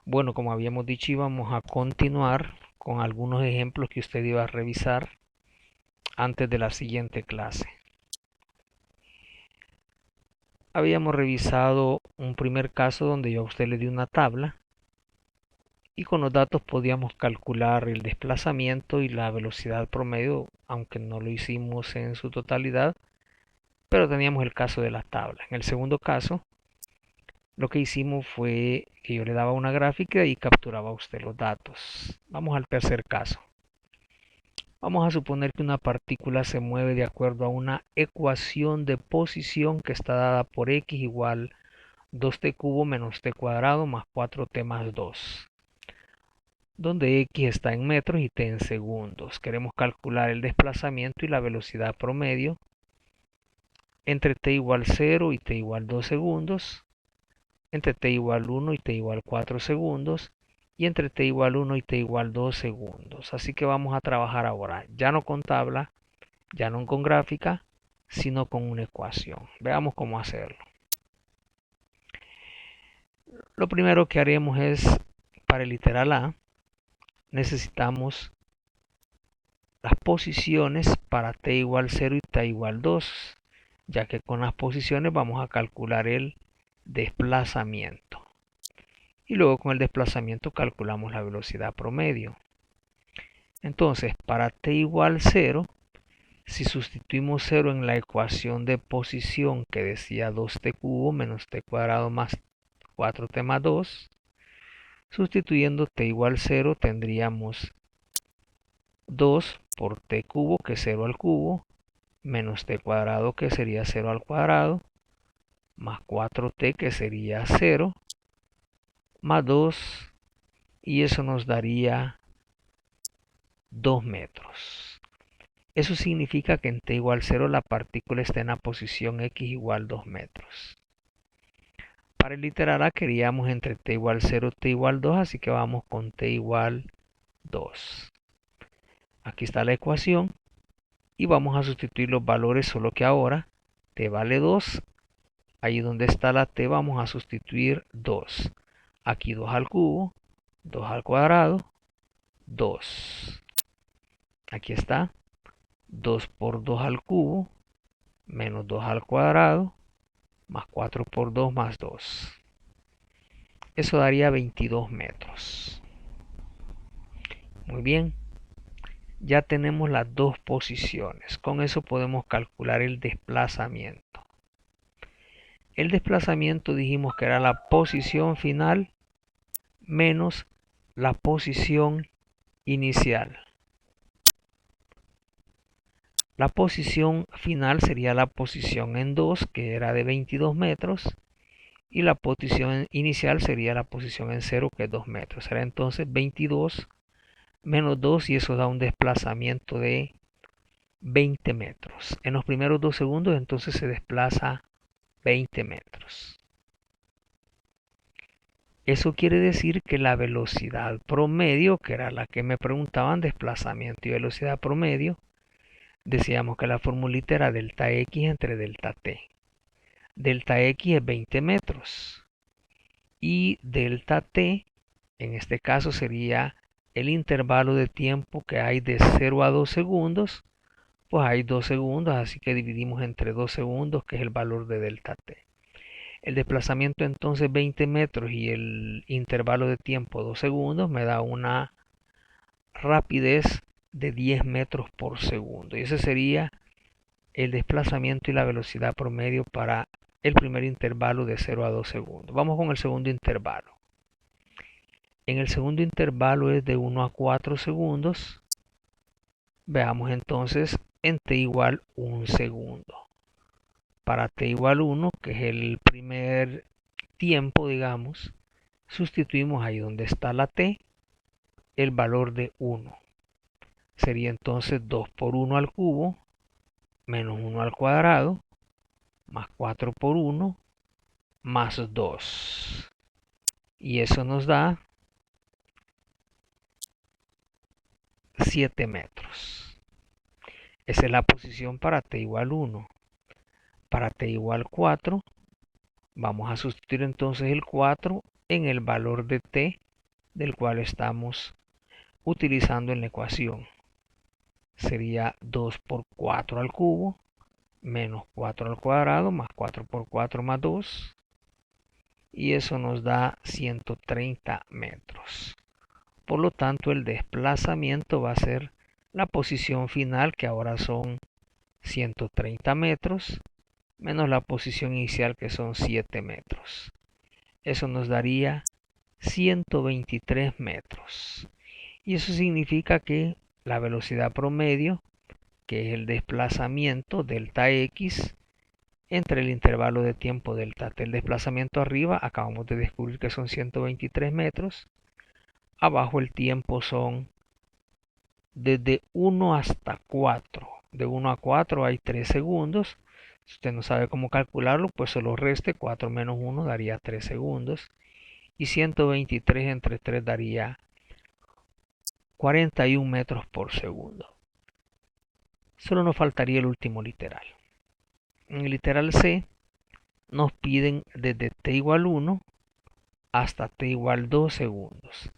Bueno, como habíamos dicho, íbamos a continuar con algunos ejemplos que usted iba a revisar antes de la siguiente clase. Habíamos revisado un primer caso donde yo a usted le di una tabla y con los datos podíamos calcular el desplazamiento y la velocidad promedio, aunque no lo hicimos en su totalidad, pero teníamos el caso de la tabla. En el segundo caso, lo que hicimos fue que yo le daba una gráfica y capturaba usted los datos. Vamos al tercer caso. Vamos a suponer que una partícula se mueve de acuerdo a una ecuación de posición que está dada por x igual 2t cubo menos t cuadrado más 4t más 2, donde x está en metros y t en segundos. Queremos calcular el desplazamiento y la velocidad promedio entre t igual 0 y t igual 2 segundos, entre t igual 1 y t igual 4 segundos, y entre t igual 1 y t igual 2 segundos. Así que vamos a trabajar ahora, ya no con tabla, ya no con gráfica, sino con una ecuación. Veamos cómo hacerlo. Lo primero que haremos es, para el literal A, necesitamos las posiciones para t igual 0 y t igual 2, ya que con las posiciones vamos a calcular el desplazamiento. Y luego con el desplazamiento calculamos la velocidad promedio. Entonces, para t igual 0, si sustituimos 0 en la ecuación de posición que decía 2t cubo menos t cuadrado más 4t más 2, sustituyendo t igual 0 tendríamos 2 por t cubo, que es 0 al cubo, menos t cuadrado, que sería 0 al cuadrado, más 4t, que sería 0, más 2, y eso nos daría 2 metros. Eso significa que en t igual 0 la partícula está en la posición x igual 2 metros. Para el literal A queríamos entre t igual 0 y t igual 2, así que vamos con t igual 2. Aquí está la ecuación y vamos a sustituir los valores, solo que ahora t vale 2. Ahí donde está la t vamos a sustituir 2. Aquí 2 al cubo, 2 al cuadrado, 2. Aquí está 2 por 2 al cubo, menos 2 al cuadrado, más 4 por 2 más 2. Eso daría 22 metros. Muy bien. Ya tenemos las dos posiciones. Con eso podemos calcular el desplazamiento. El desplazamiento dijimos que era la posición final menos la posición inicial. La posición final sería la posición en 2, que era de 22 metros, y la posición inicial sería la posición en 0, que es 2 metros. Será entonces 22 menos 2, y eso da un desplazamiento de 20 metros. En los primeros 2 segundos entonces se desplaza 20 metros. Eso quiere decir que la velocidad promedio, que era la que me preguntaban, desplazamiento y velocidad promedio, decíamos que la formulita era delta x entre delta t. Delta x es 20 metros y delta t, en este caso sería el intervalo de tiempo que hay de 0 a 2 segundos, pues hay 2 segundos, así que dividimos entre 2 segundos, que es el valor de delta t. El desplazamiento entonces 20 metros y el intervalo de tiempo 2 segundos me da una rapidez de 10 metros por segundo. Y ese sería el desplazamiento y la velocidad promedio para el primer intervalo de 0 a 2 segundos. Vamos con el segundo intervalo. En el segundo intervalo es de 1 a 4 segundos. Veamos entonces en t igual 1 segundo. Para t igual 1, que es el primer tiempo, digamos, sustituimos ahí donde está la t el valor de 1. Sería entonces 2 por 1 al cubo, menos 1 al cuadrado, más 4 por 1, más 2. Y eso nos da 7 metros. Esa es la posición para t igual 1. Para t igual 4, vamos a sustituir entonces el 4 en el valor de t, del cual estamos utilizando en la ecuación. Sería 2 por 4 al cubo menos 4 al cuadrado más 4 por 4 más 2. Y eso nos da 130 metros. Por lo tanto, el desplazamiento va a ser la posición final, que ahora son 130 metros, menos la posición inicial, que son 7 metros. Eso nos daría 123 metros. Y eso significa que la velocidad promedio, que es el desplazamiento delta x, entre el intervalo de tiempo delta t, el desplazamiento arriba, acabamos de descubrir que son 123 metros. Abajo el tiempo son desde 1 hasta 4. De 1 a 4 hay 3 segundos. Si usted no sabe cómo calcularlo, pues solo reste 4 menos 1 daría 3 segundos. Y 123 entre 3 daría 41 metros por segundo. Solo nos faltaría el último literal. En el literal C nos piden desde t igual 1 hasta t igual 2 segundos.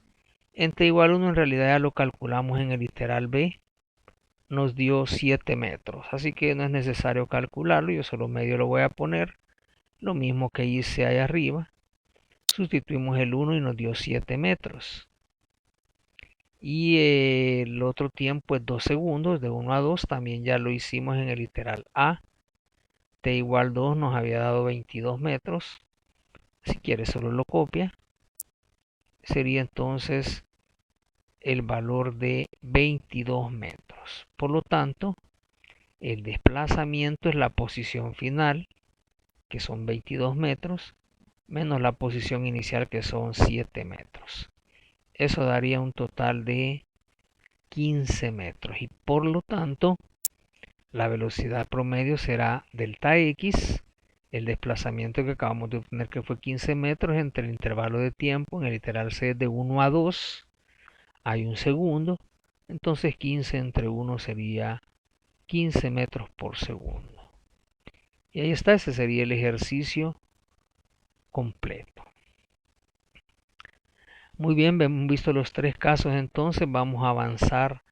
En t igual 1 en realidad ya lo calculamos en el literal B. Nos dio 7 metros. Así que no es necesario calcularlo. Yo solo medio lo voy a poner. Lo mismo que hice ahí arriba. Sustituimos el 1 y nos dio 7 metros. Y el otro tiempo es 2 segundos. De 1 a 2 también ya lo hicimos en el literal A. T igual 2 nos había dado 22 metros. Si quiere solo lo copia. Sería entonces el valor de 22 metros. Por lo tanto, el desplazamiento es la posición final, que son 22 metros, menos la posición inicial, que son 7 metros. Eso daría un total de 15 metros. Y por lo tanto, la velocidad promedio será delta x, el desplazamiento que acabamos de obtener, que fue 15 metros, entre el intervalo de tiempo, en el literal C de 1 a 2, hay un segundo, entonces 15 entre 1 sería 15 metros por segundo. Y ahí está, ese sería el ejercicio completo. Muy bien, hemos visto los 3 casos, entonces vamos a avanzar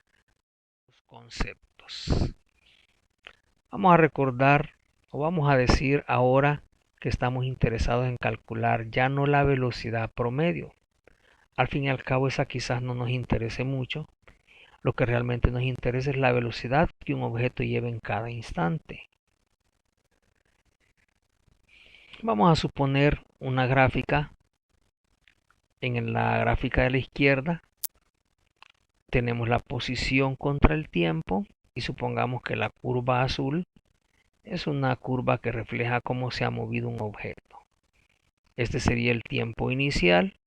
los conceptos. Vamos a recordar, o vamos a decir ahora que estamos interesados en calcular ya no la velocidad promedio. Al fin y al cabo esa quizás no nos interese mucho. Lo que realmente nos interesa es la velocidad que un objeto lleva en cada instante. Vamos a suponer una gráfica. En la gráfica de la izquierda tenemos la posición contra el tiempo y supongamos que la curva azul es una curva que refleja cómo se ha movido un objeto. Este sería el tiempo inicial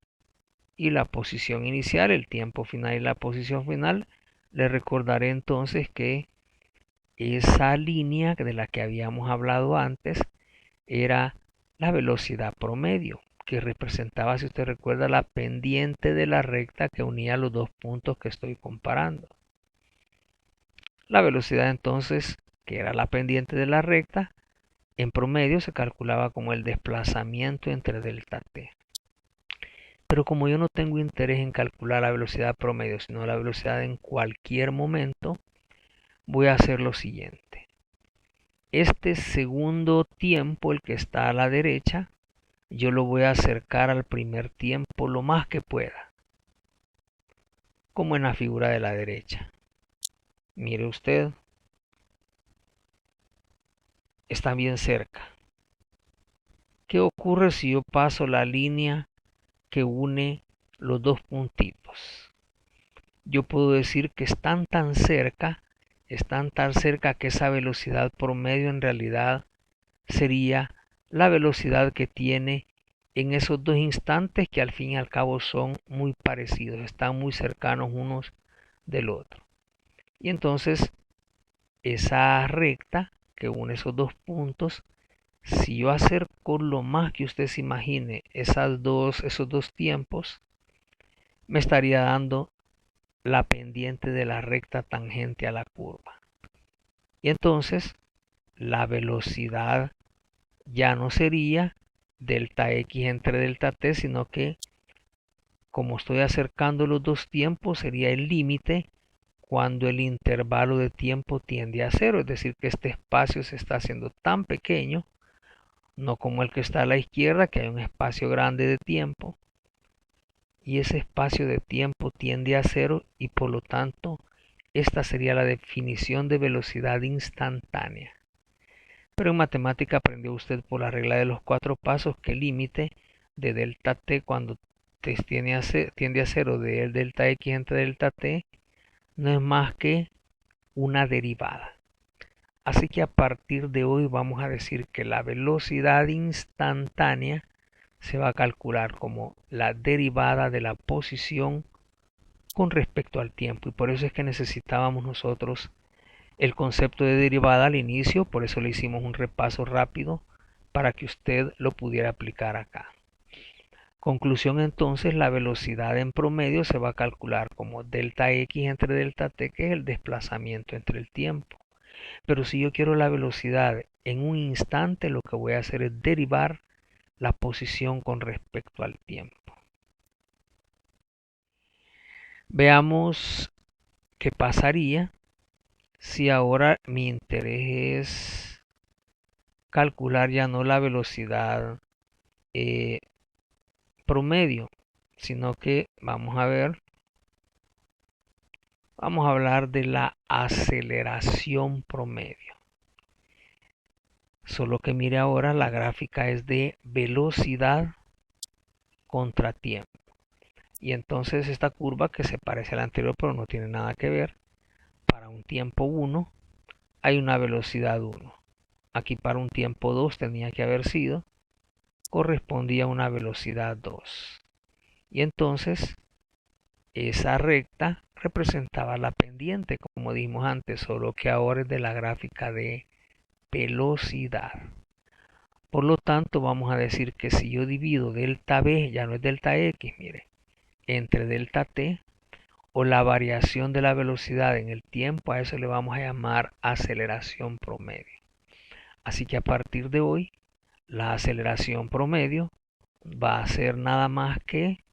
y la posición inicial, el tiempo final y la posición final. Le recordaré entonces que esa línea de la que habíamos hablado antes era la velocidad promedio, que representaba, si usted recuerda, la pendiente de la recta que unía los dos puntos que estoy comparando. La velocidad entonces, que era la pendiente de la recta, en promedio se calculaba como el desplazamiento entre delta t. Pero como yo no tengo interés en calcular la velocidad promedio, sino la velocidad en cualquier momento, voy a hacer lo siguiente. Este segundo tiempo, el que está a la derecha, yo lo voy a acercar al primer tiempo lo más que pueda, como en la figura de la derecha. Mire usted, está bien cerca. ¿Qué ocurre si yo paso la línea que une los dos puntitos? Yo puedo decir que están tan cerca que esa velocidad promedio en realidad sería la velocidad que tiene en esos dos instantes, que al fin y al cabo son muy parecidos, están muy cercanos unos del otro. Y entonces esa recta que une esos dos puntos, si yo acerco lo más que usted se imagine esos dos tiempos, me estaría dando la pendiente de la recta tangente a la curva. Y entonces la velocidad ya no sería delta x entre delta t, sino que como estoy acercando los dos tiempos, sería el límite cuando el intervalo de tiempo tiende a cero, es decir, que este espacio se está haciendo tan pequeño, no como el que está a la izquierda, que hay un espacio grande de tiempo, y ese espacio de tiempo tiende a cero y por lo tanto esta sería la definición de velocidad instantánea. Pero en matemática aprendió usted por la regla de los 4 pasos que el límite de delta t cuando tiende a cero de delta x entre delta t no es más que una derivada. Así que a partir de hoy vamos a decir que la velocidad instantánea se va a calcular como la derivada de la posición con respecto al tiempo. Y por eso es que necesitábamos nosotros el concepto de derivada al inicio, por eso le hicimos un repaso rápido para que usted lo pudiera aplicar acá. Conclusión entonces, la velocidad en promedio se va a calcular como delta x entre delta t, que es el desplazamiento entre el tiempo. Pero si yo quiero la velocidad en un instante, lo que voy a hacer es derivar la posición con respecto al tiempo. Veamos qué pasaría si ahora mi interés es calcular ya no la velocidad promedio, sino que vamos a hablar de la aceleración promedio. Solo que mire ahora, la gráfica es de velocidad contra tiempo. Y entonces esta curva, que se parece a la anterior pero no tiene nada que ver, para un tiempo 1 hay una velocidad 1. Aquí para un tiempo 2 tenía que haber sido, correspondía a una velocidad 2. Y entonces esa recta representaba la pendiente, como dijimos antes, solo que ahora es de la gráfica de velocidad. Por lo tanto, vamos a decir que si yo divido delta b, ya no es delta x, mire, entre delta t, o la variación de la velocidad en el tiempo, a eso le vamos a llamar aceleración promedio. Así que a partir de hoy, la aceleración promedio va a ser nada más que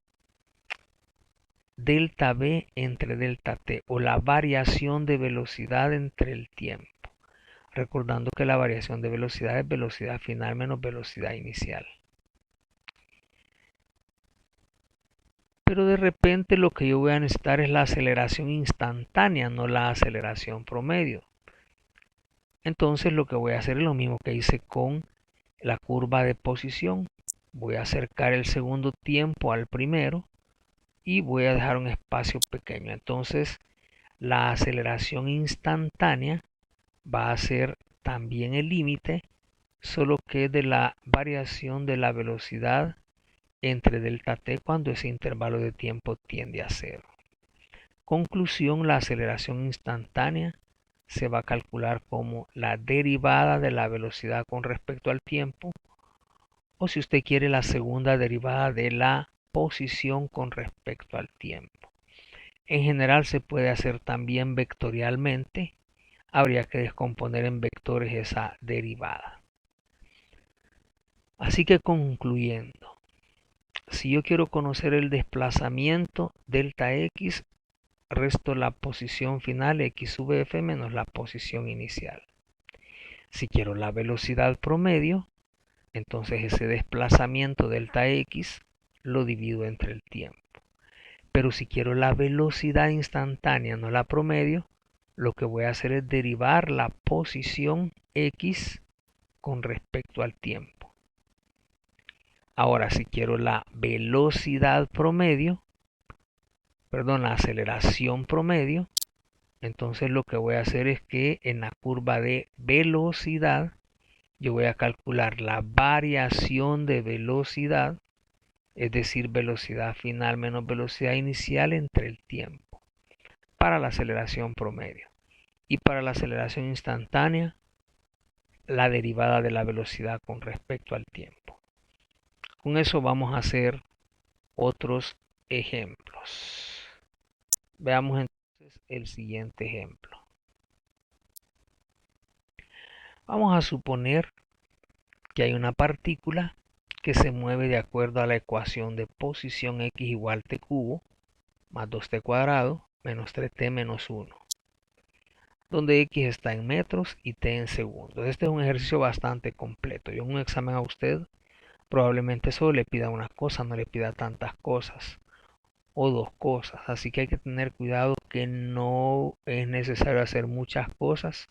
delta b entre delta t, o la variación de velocidad entre el tiempo. Recordando que la variación de velocidad es velocidad final menos velocidad inicial. Pero de repente lo que yo voy a necesitar es la aceleración instantánea, no la aceleración promedio. Entonces lo que voy a hacer es lo mismo que hice con la curva de posición. Voy a acercar el segundo tiempo al primero y voy a dejar un espacio pequeño. Entonces la aceleración instantánea va a ser también el límite, solo que de la variación de la velocidad entre delta t cuando ese intervalo de tiempo tiende a cero. Conclusión, la aceleración instantánea se va a calcular como la derivada de la velocidad con respecto al tiempo, o si usted quiere, la segunda derivada de la posición con respecto al tiempo. En general se puede hacer también vectorialmente. Habría que descomponer en vectores esa derivada. Así que concluyendo, si yo quiero conocer el desplazamiento delta x, resto la posición final x sub f menos la posición inicial. Si quiero la velocidad promedio, entonces ese desplazamiento delta x lo divido entre el tiempo. Pero si quiero la velocidad instantánea, no la promedio, lo que voy a hacer es derivar la posición x con respecto al tiempo. Ahora, si quiero la velocidad promedio, perdón, la aceleración promedio, entonces lo que voy a hacer es que en la curva de velocidad, yo voy a calcular la variación de velocidad, es decir, velocidad final menos velocidad inicial entre el tiempo, para la aceleración promedio. Y para la aceleración instantánea, la derivada de la velocidad con respecto al tiempo. Con eso vamos a hacer otros ejemplos. Veamos entonces el siguiente ejemplo. Vamos a suponer que hay una partícula que se mueve de acuerdo a la ecuación de posición x igual t cubo más 2t cuadrado menos 3t menos 1, donde x está en metros y t en segundos. Este es un ejercicio bastante completo. Yo en un examen a usted probablemente solo le pida una cosa, no le pida tantas cosas o dos cosas. Así que hay que tener cuidado que no es necesario hacer muchas cosas,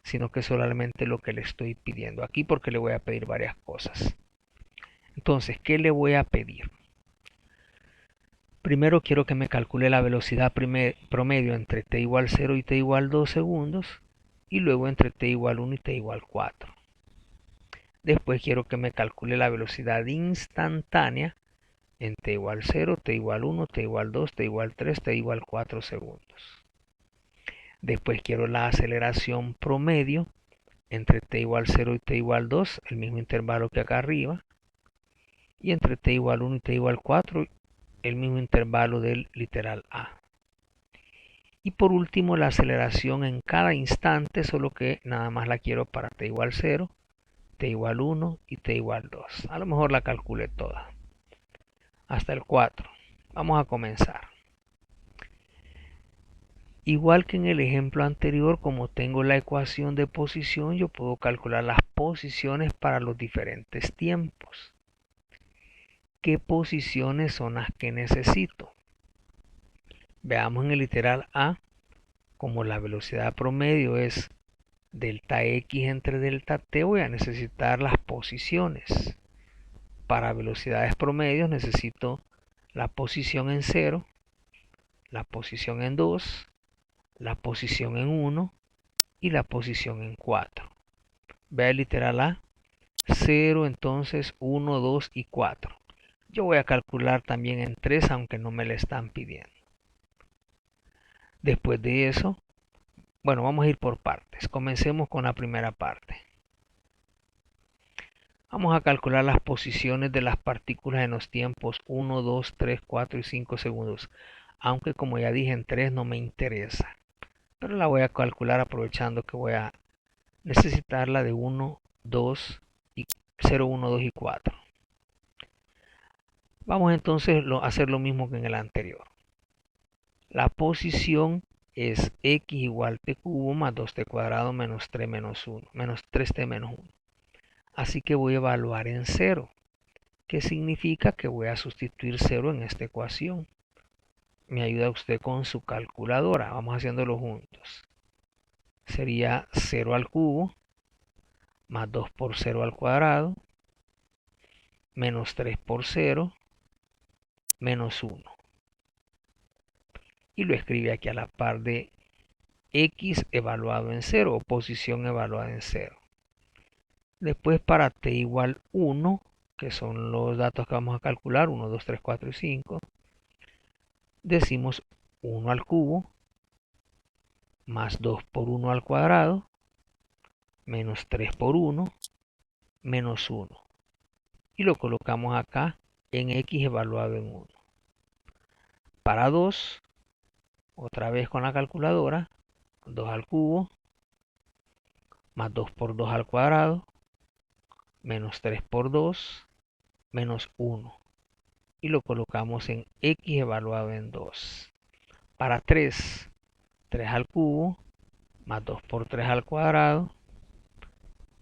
sino que solamente lo que le estoy pidiendo aquí, porque le voy a pedir varias cosas. Entonces, ¿qué le voy a pedir? Primero quiero que me calcule la velocidad promedio entre t igual 0 y t igual 2 segundos, y luego entre t igual 1 y t igual 4. Después quiero que me calcule la velocidad instantánea en t igual 0, t igual 1, t igual 2, t igual 3, t igual 4 segundos. Después quiero la aceleración promedio entre t igual 0 y t igual 2, el mismo intervalo que acá arriba. Y entre t igual 1 y t igual 4, el mismo intervalo del literal A. Y por último, la aceleración en cada instante, solo que nada más la quiero para t igual 0, t igual 1 y t igual 2. A lo mejor la calculé toda. Hasta el 4. Vamos a comenzar. Igual que en el ejemplo anterior, como tengo la ecuación de posición, yo puedo calcular las posiciones para los diferentes tiempos. ¿Qué posiciones son las que necesito? Veamos en el literal A, como la velocidad promedio es delta x entre delta t, voy a necesitar las posiciones. Para velocidades promedios necesito la posición en 0, la posición en 2, la posición en 1 y la posición en 4. Vea el literal A, 0, entonces 1, 2 y 4. Yo voy a calcular también en 3, aunque no me le están pidiendo. Después de eso, bueno, vamos a ir por partes. Comencemos con la primera parte. Vamos a calcular las posiciones de las partículas en los tiempos 1, 2, 3, 4 y 5 segundos. Aunque como ya dije en 3 no me interesa. Pero la voy a calcular aprovechando que voy a necesitarla de 1, 2 y 0, 1, 2 y 4. Vamos entonces a hacer lo mismo que en el anterior. La posición es x igual t cubo más 2t cuadrado menos 3 menos 1, menos 3t menos 1. Así que voy a evaluar en 0. ¿Qué significa? Que voy a sustituir 0 en esta ecuación. Me ayuda usted con su calculadora. Vamos haciéndolo juntos. Sería 0 al cubo más 2 por 0 al cuadrado menos 3 por 0 menos 1. Y lo escribe aquí a la par de x evaluado en 0 o posición evaluada en 0. Después para t igual 1, que son los datos que vamos a calcular, 1, 2, 3, 4 y 5, decimos 1 al cubo más 2 por 1 al cuadrado menos 3 por 1 menos 1. Y lo colocamos acá en x evaluado en 1. Para 2, otra vez con la calculadora, 2 al cubo más 2 por 2 al cuadrado menos 3 por 2 menos 1. Y lo colocamos en x evaluado en 2. Para 3, 3 al cubo más 2 por 3 al cuadrado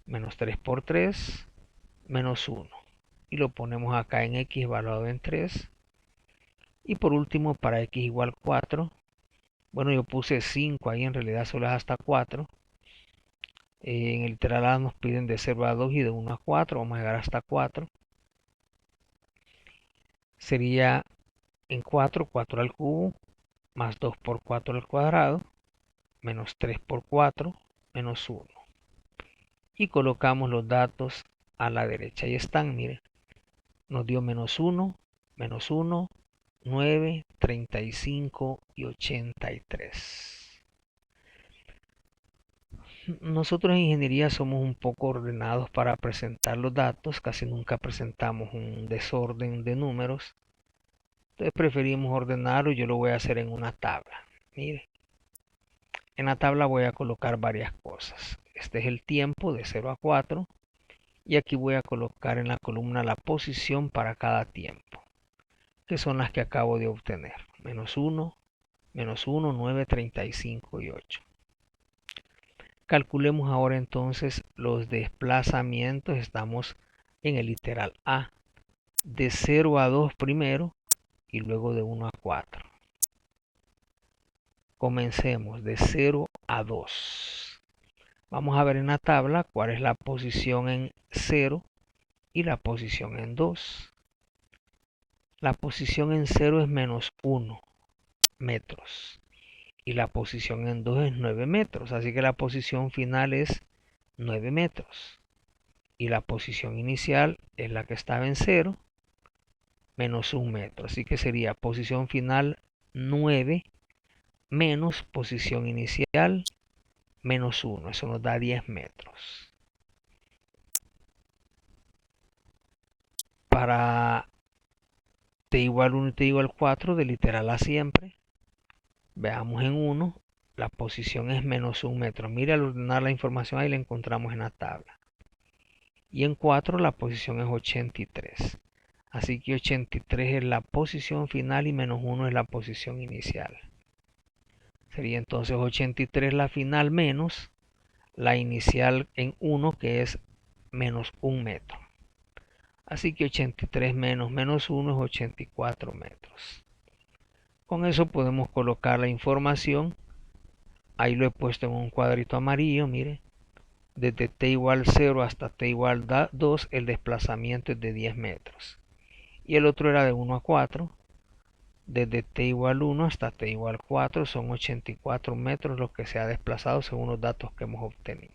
menos 3 por 3 menos 1. Y lo ponemos acá en x evaluado en 3. Y por último, para x igual 4, bueno, yo puse 5 ahí, en realidad solo es hasta 4. En el literal A nos piden de 0 a 2 y de 1 a 4, vamos a llegar hasta 4. Sería en 4, 4 al cubo, más 2 por 4 al cuadrado, menos 3 por 4, menos 1. Y colocamos los datos a la derecha. Ahí están, miren. Nos dio menos 1, 9, 35 y 83. Nosotros en ingeniería somos un poco ordenados para presentar los datos. Casi nunca presentamos un desorden de números. Entonces preferimos ordenarlo. Yo lo voy a hacer en una tabla. Mire, en la tabla voy a colocar varias cosas. Este es el tiempo de 0 a 4. Y aquí voy a colocar en la columna la posición para cada tiempo, que son las que acabo de obtener. Menos 1, 9, 35 y 8. Calculemos ahora entonces los desplazamientos. Estamos en el literal A. De 0 a 2 primero y luego de 1 a 4. Comencemos de 0 a 2. Vamos a ver en la tabla cuál es la posición en 0 y la posición en 2. La posición en 0 es menos 1 metros y la posición en 2 es 9 metros. Así que la posición final es 9 metros. Y la posición inicial es la que estaba en 0 menos 1 metro. Así que sería posición final 9 menos posición inicial menos 1. Eso nos da 10 metros. Para t igual 1 y t igual 4, de literal A siempre, veamos en 1, la posición es menos 1 metro. Mire, al ordenar la información ahí la encontramos en la tabla. Y en 4 la posición es 83. Así que 83 es la posición final y menos 1 es la posición inicial. Sería entonces 83 la final menos la inicial en 1, que es menos 1 metro. Así que 83 menos menos 1 es 84 metros. Con eso podemos colocar la información. Ahí lo he puesto en un cuadrito amarillo, mire. Desde t igual 0 hasta t igual 2, el desplazamiento es de 10 metros. Y el otro era de 1 a 4. Desde t igual 1 hasta t igual 4 son 84 metros los que se ha desplazado según los datos que hemos obtenido.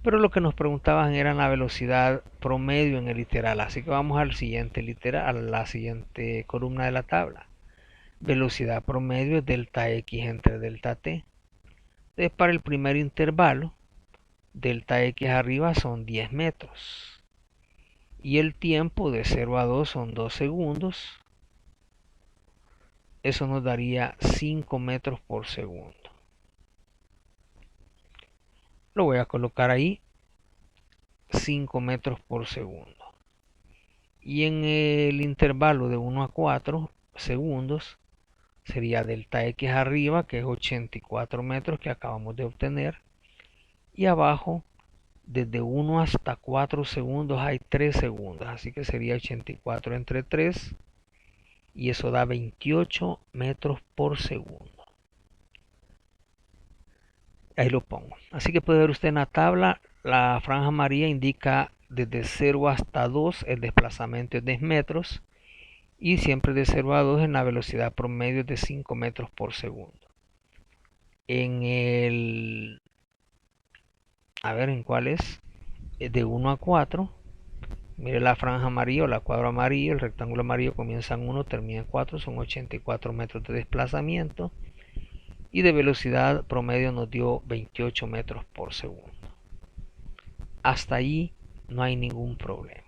Pero lo que nos preguntaban era la velocidad promedio en el literal. Así que vamos al siguiente literal, a la siguiente columna de la tabla. Velocidad promedio es delta x entre delta t. Entonces, para el primer intervalo, delta x arriba son 10 metros. Y el tiempo de 0 a 2 son 2 segundos. Eso nos daría 5 metros por segundo. Lo voy a colocar ahí, 5 metros por segundo. Y en el intervalo de 1 a 4 segundos sería delta x arriba, que es 84 metros que acabamos de obtener. Y abajo, desde 1 hasta 4 segundos hay 3 segundos. Así que sería 84 entre 3. Y eso da 28 metros por segundo. Ahí lo pongo. Así que puede ver usted en la tabla, la franja amarilla indica desde 0 hasta 2 el desplazamiento es 10 metros. Y siempre de 0 a 2 en la velocidad promedio es de 5 metros por segundo. En el... A ver, ¿en cuál es? De 1 a 4. Mire la franja amarilla o la cuadro amarillo, el rectángulo amarillo comienza en 1, termina en 4, son 84 metros de desplazamiento. Y de velocidad promedio nos dio 28 metros por segundo. Hasta allí no hay ningún problema.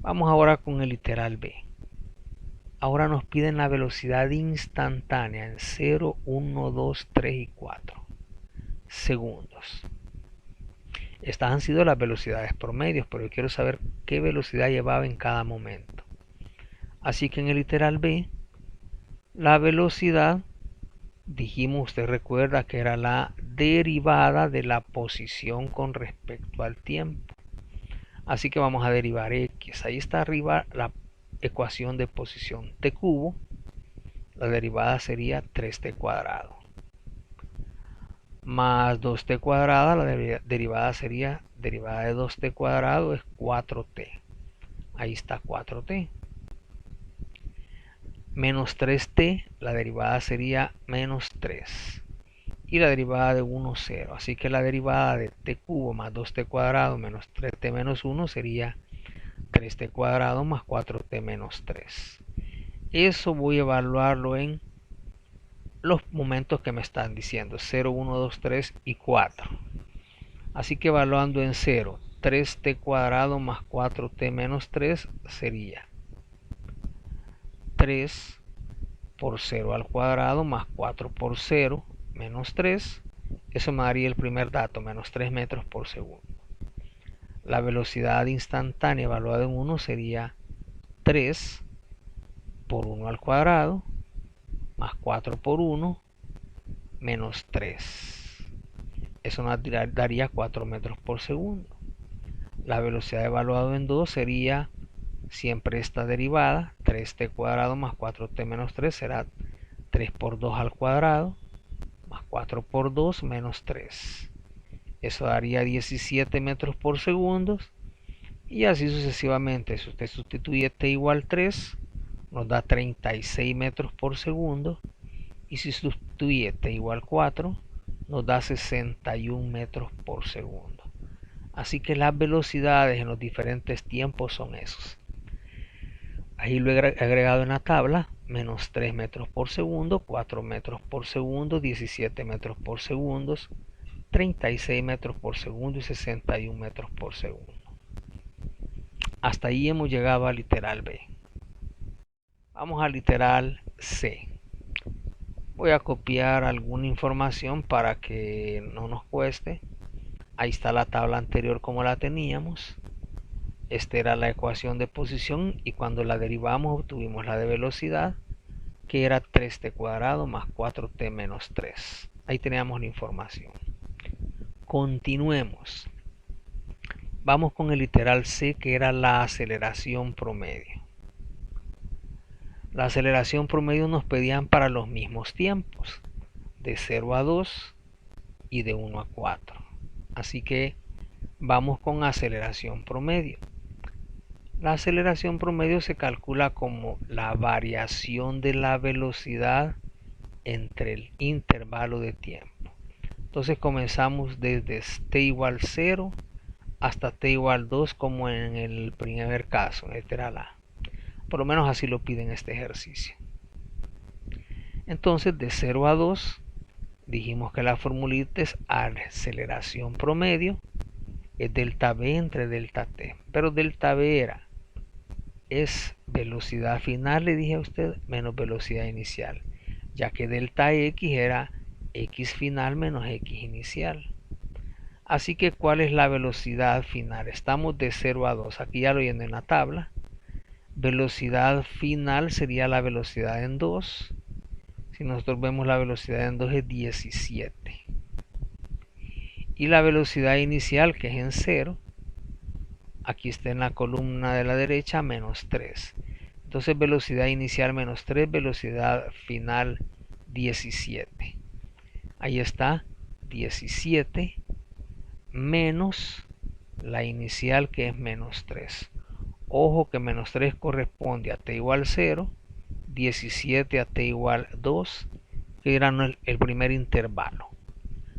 Vamos ahora con el literal B. Ahora nos piden la velocidad instantánea en 0, 1, 2, 3 y 4 segundos. Estas han sido las velocidades promedios, pero yo quiero saber qué velocidad llevaba en cada momento. Así que en el literal B, la velocidad, dijimos, usted recuerda que era la derivada de la posición con respecto al tiempo. Así que vamos a derivar x. Ahí está arriba la ecuación de posición t cubo. La derivada sería 3t cuadrado. Más 2t cuadrada, la derivada sería, derivada de 2t cuadrado es 4t. Ahí está 4t. Menos 3t, la derivada sería menos 3. Y la derivada de 1, 0. Así que la derivada de t cubo más 2t cuadrado menos 3t menos 1 sería 3t cuadrado más 4t menos 3. Eso voy a evaluarlo en los momentos que me están diciendo, 0, 1, 2, 3 y 4. Así que evaluando en 0, 3t cuadrado más 4t menos 3 sería 3 por 0 al cuadrado más 4 por 0 menos 3. Eso me daría el primer dato, menos 3 metros por segundo. la velocidad instantánea evaluada en 1 sería 3 por 1 al cuadrado más 4 por 1 menos 3. Eso nos daría 4 metros por segundo. La velocidad evaluada en 2 sería siempre esta derivada, 3t cuadrado más 4t menos 3 será 3 por 2 al cuadrado más 4 por 2 menos 3. Eso daría 17 metros por segundo y así sucesivamente. Si usted sustituye t igual 3, nos da 36 metros por segundo, y si sustituye t igual 4, nos da 61 metros por segundo. Así que las velocidades en los diferentes tiempos son esos. Ahí lo he agregado en la tabla: menos 3 metros por segundo, 4 metros por segundo, 17 metros por segundo, 36 metros por segundo y 61 metros por segundo. Hasta ahí hemos llegado al literal B. Vamos al literal C. Voy a copiar alguna información para que no nos cueste. Ahí está la tabla anterior como la teníamos. Esta era la ecuación de posición y cuando la derivamos obtuvimos la de velocidad, que era 3t cuadrado más 4t menos 3. Ahí teníamos la información. Continuemos. Vamos con el literal C, que era la aceleración promedio. La aceleración promedio nos pedían para los mismos tiempos, de 0 a 2 y de 1 a 4. Así que vamos con aceleración promedio. La aceleración promedio se calcula como la variación de la velocidad entre el intervalo de tiempo. Entonces comenzamos desde t igual 0 hasta t igual 2, como en el primer caso, en el literal A. Por lo menos así lo pide en este ejercicio. Entonces de 0 a 2 dijimos que la formulita es aceleración promedio, es delta v entre delta t. Pero delta v es velocidad final, le dije a usted, menos velocidad inicial, ya que delta x era x final menos x inicial. Así que ¿cuál es la velocidad final? Estamos de 0 a 2, aquí ya lo llené en la tabla. Velocidad final sería la velocidad en 2. Si nosotros vemos la velocidad en 2 es 17. Y la velocidad inicial, que es en 0, aquí está en la columna de la derecha, menos 3. Entonces velocidad inicial menos 3, velocidad final 17. Ahí está 17 menos la inicial, que es menos 3. Ojo que menos 3 corresponde a t igual 0, 17 a t igual 2, que era el primer intervalo.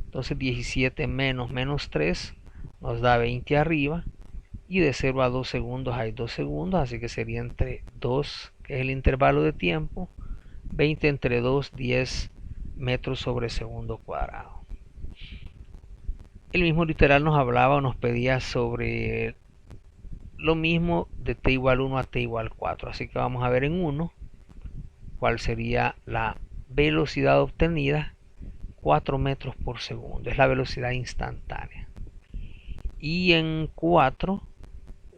Entonces 17 menos menos 3 nos da 20 arriba, y de 0 a 2 segundos hay 2 segundos, así que sería entre 2, que es el intervalo de tiempo, 20 entre 2, 10 metros sobre segundo cuadrado. El mismo literal nos hablaba o nos pedía sobre lo mismo de t igual 1 a t igual 4. Así que vamos a ver en 1 cuál sería la velocidad obtenida, 4 metros por segundo. Es la velocidad instantánea. Y en 4,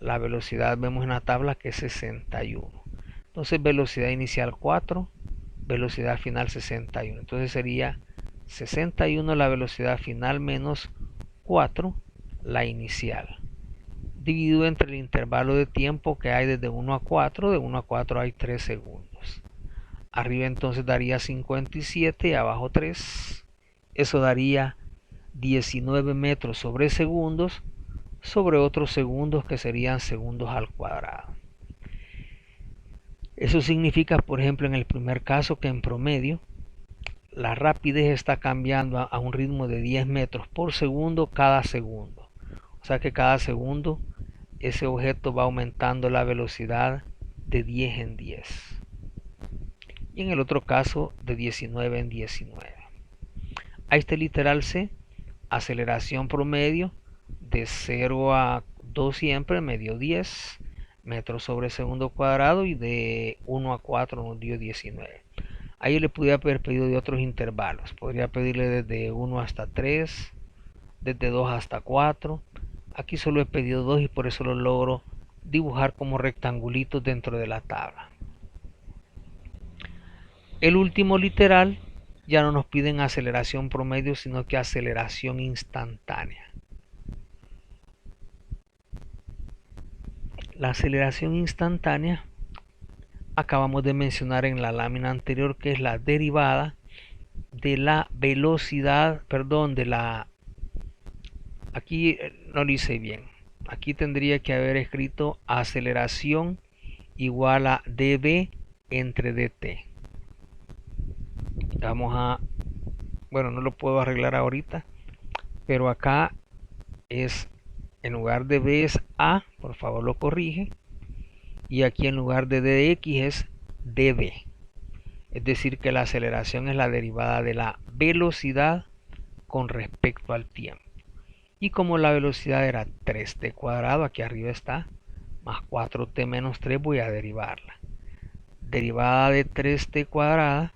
la velocidad vemos en la tabla que es 61. Entonces velocidad inicial 4, velocidad final 61. Entonces sería 61 la velocidad final menos 4 la inicial, dividido entre el intervalo de tiempo que hay desde 1 a 4. De 1 a 4 hay 3 segundos. Arriba entonces daría 57 y abajo 3. Eso daría 19 metros sobre segundos sobre otros segundos, que serían segundos al cuadrado. Eso significa, por ejemplo, en el primer caso, que en promedio la rapidez está cambiando a un ritmo de 10 metros por segundo cada segundo. O sea que cada segundo ese objeto va aumentando la velocidad de 10 en 10. Y en el otro caso de 19 en 19. Ahí está el literal C, aceleración promedio de 0 a 2 siempre me dio 10 metros sobre segundo cuadrado, y de 1 a 4 nos dio 19. Ahí le podría haber pedido de otros intervalos. Podría pedirle desde 1 hasta 3, desde 2 hasta 4, Aquí solo he pedido 2 y por eso lo logro dibujar como rectangulitos dentro de la tabla. El último literal ya no nos piden aceleración promedio, sino que aceleración instantánea. La aceleración instantánea acabamos de mencionar en la lámina anterior, que es la derivada de la velocidad, perdón, aquí no lo hice bien. Aquí tendría que haber escrito aceleración igual a dv entre dt. Bueno, no lo puedo arreglar ahorita, pero acá es, en lugar de b es a, por favor lo corrige, y aquí en lugar de dx es dv. Es decir, que la aceleración es la derivada de la velocidad con respecto al tiempo. Y como la velocidad era 3t cuadrado, aquí arriba está, más 4t menos 3, voy a derivarla. Derivada de 3t cuadrada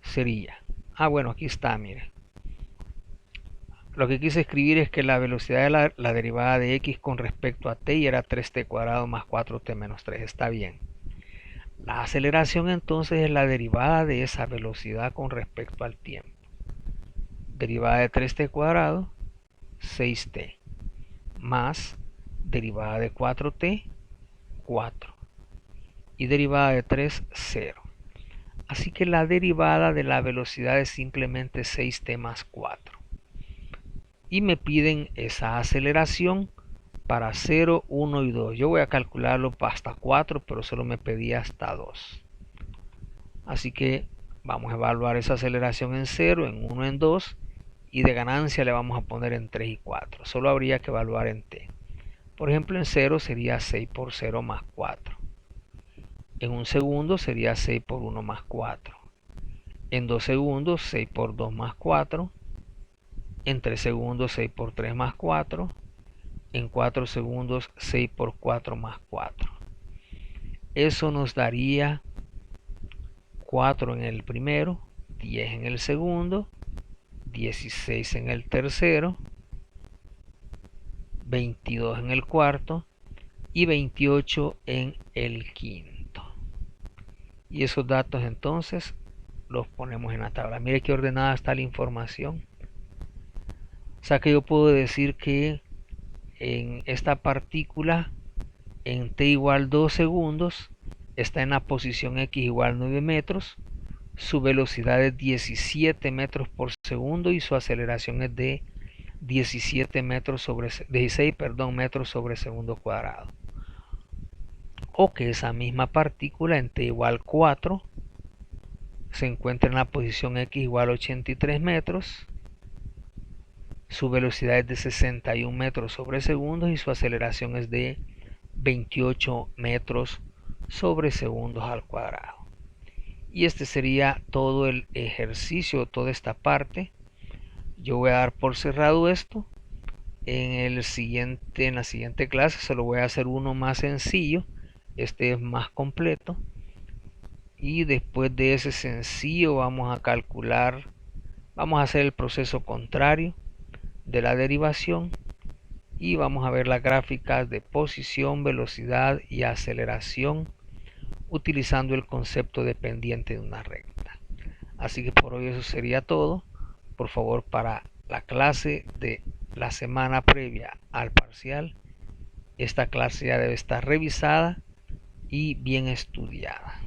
sería, bueno, aquí está, mire. Lo que quise escribir es que la velocidad de la derivada de x con respecto a t y era 3t cuadrado más 4t menos 3, está bien. La aceleración entonces es la derivada de esa velocidad con respecto al tiempo. Derivada de 3t cuadrado, 6t, más derivada de 4t, 4. Y derivada de 3, 0. Así que la derivada de la velocidad es simplemente 6t más 4. Y me piden esa aceleración para 0, 1 y 2. Yo voy a calcularlo hasta 4, pero solo me pedía hasta 2. Así que vamos a evaluar esa aceleración en 0, en 1, en 2. Y de ganancia le vamos a poner en 3 y 4. Solo habría que evaluar en t. Por ejemplo, en 0 sería 6 por 0 más 4. En 1 segundo sería 6 por 1 más 4. En 2 segundos 6 por 2 más 4. En 3 segundos 6 por 3 más 4. En 4 segundos 6 por 4 más 4. Eso nos daría 4 en el primero, 10 en el segundo, 16 en el tercero, 22 en el cuarto y 28 en el quinto. Y esos datos entonces los ponemos en la tabla. Mire qué ordenada está la información. O sea que yo puedo decir que en esta partícula en t igual 2 segundos está en la posición x igual 9 metros. Su velocidad es 17 metros por segundo y su aceleración es de 16 metros sobre segundo cuadrado. O que esa misma partícula en t igual 4 se encuentra en la posición x igual 83 metros. Su velocidad es de 61 metros sobre segundo y su aceleración es de 28 metros sobre segundos al cuadrado. Y este sería todo el ejercicio, toda esta parte. Yo voy a dar por cerrado esto. En la siguiente clase solo voy a hacer uno más sencillo. Este es más completo. Y después de ese sencillo vamos a calcular, vamos a hacer el proceso contrario de la derivación y vamos a ver las gráficas de posición, velocidad y aceleración utilizando el concepto dependiente de una recta. Así que por hoy eso sería todo. Por favor, para la clase de la semana previa al parcial, esta clase ya debe estar revisada y bien estudiada.